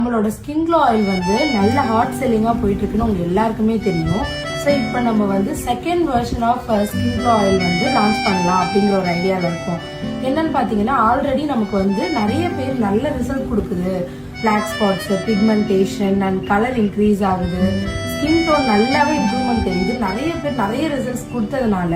நம்மளோட skin glow oil வந்து நல்ல ஹாட் செல்லிங்கா போயிட்டு இருக்குன்னு உங்க எல்லாருக்குமே தெரியும். ஸோ இப்போ நம்ம வந்து second version of skin glow oil வந்து லான்ச் பண்ணலாம் அப்படிங்கிற ஒரு ஐடியாவில் இருக்கும். என்னன்னு பார்த்தீங்கன்னா, ஆல்ரெடி நமக்கு வந்து நிறைய பேர் நல்ல ரிசல்ட் கொடுக்குது. Black spots, pigmentation and colour increase ஆகுது, ஸ்கின் டோன் நல்லாவே இம்ப்ரூவ்மெண்ட் தெரியுது. நிறைய பேர் நிறைய ரிசல்ட்ஸ் கொடுத்ததுனால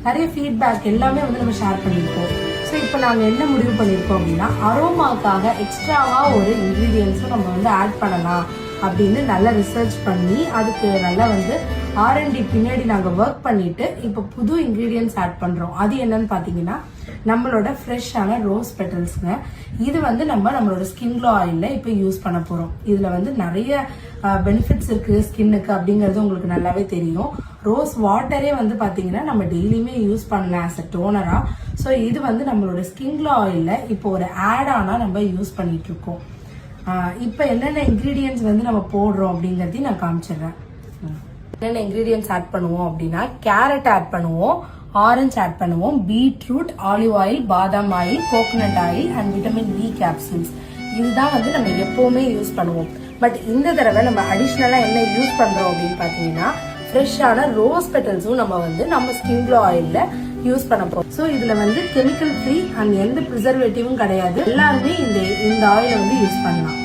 நிறைய ஃபீட்பேக் எல்லாமே வந்து நம்ம ஷேர் பண்ணியிருக்கோம். ஸோ இப்போ நாங்கள் என்ன முடிவு பண்ணியிருக்கோம் அப்படின்னா, அரோமாக்காக எக்ஸ்ட்ராவாக ஒரு இன்க்ரீடியன்ஸும் நம்ம வந்து ஆட் பண்ணலாம் அப்படின்னு நல்லா ரிசர்ச் பண்ணி அதுக்கு நல்லா வந்து R&D பின்னாடி நாங்கள் ஒர்க் பண்ணிட்டு இப்போ புது இன்க்ரீடியன்ஸ் ஆட் பண்ணுறோம். அது என்னன்னு பார்த்தீங்கன்னா, நம்மளோட ஃப்ரெஷ்ஷான ரோஸ் பெட்டல்ஸ்ங்க. இது வந்து நம்மளோட ஸ்கின் க்ளோ ஆயிலில் இப்போ யூஸ் பண்ண போகிறோம். இதில் வந்து நிறைய பெனிஃபிட்ஸ் இருக்குது ஸ்கின்னுக்கு அப்படிங்கிறது உங்களுக்கு நல்லாவே தெரியும். ரோஸ் வாட்டரே வந்து பார்த்தீங்கன்னா நம்ம டெய்லியுமே யூஸ் பண்ணலாம் ஆஸ் அ டோனராக. ஸோ இது வந்து நம்மளோட ஸ்கின் க்ளோ ஆயிலில் இப்போ ஒரு ஆட் ஆனால் நம்ம யூஸ் பண்ணிட்டு இருக்கோம். இப்போ என்னென்ன இன்க்ரீடியன்ஸ் வந்து நம்ம போடுறோம் அப்படிங்கிறதையும் நான் காமிச்சிடுறேன். என்னென்ன இன்க்ரீடியன்ஸ் ஆட் பண்ணுவோம் அப்படின்னா, கேரட் ஆட் பண்ணுவோம், ஆரஞ்சு ஆட் பண்ணுவோம், பீட்ரூட், ஆலிவ் ஆயில், பாதாம் oil, coconut oil and vitamin B capsules. இதுதான் வந்து நம்ம எப்பவுமே யூஸ் பண்ணுவோம். பட் இந்த தடவை நம்ம அடிஷ்னலா என்ன யூஸ் பண்றோம் அப்படின்னு பாத்தீங்கன்னா, ஃப்ரெஷ்ஷான ரோஸ் பெட்டல்ஸும் நம்ம ஸ்கின் க்ளோ ஆயில்ல யூஸ் பண்ண போறோம். ஸோ இதுல வந்து கெமிக்கல் ஃப்ரீ அண்ட் எந்த ப்ரிசர்வேட்டிவும் கிடையாது. எல்லாருமே இந்த ஆயிலை வந்து யூஸ் பண்ணலாம்.